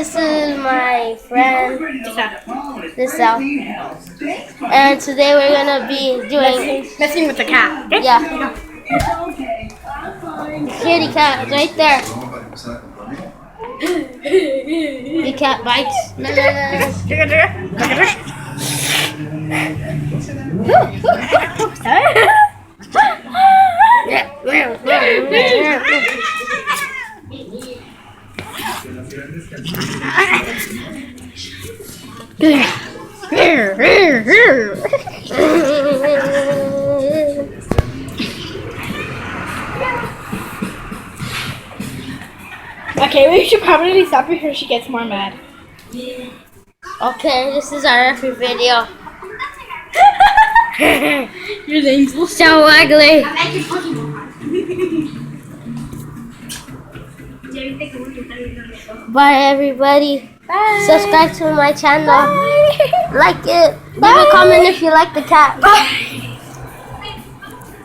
this is my friend Lisa, and today we're gonna be doing Messing with the cat. yeah, kitty cat right there. The cat bites. No, no, Okay, we should probably stop before she gets more mad. Okay, this is our every video. Your name's So ugly. Bye everybody. Bye. Subscribe to my channel. Bye. Like it. Leave a comment if you like the cat. Bye.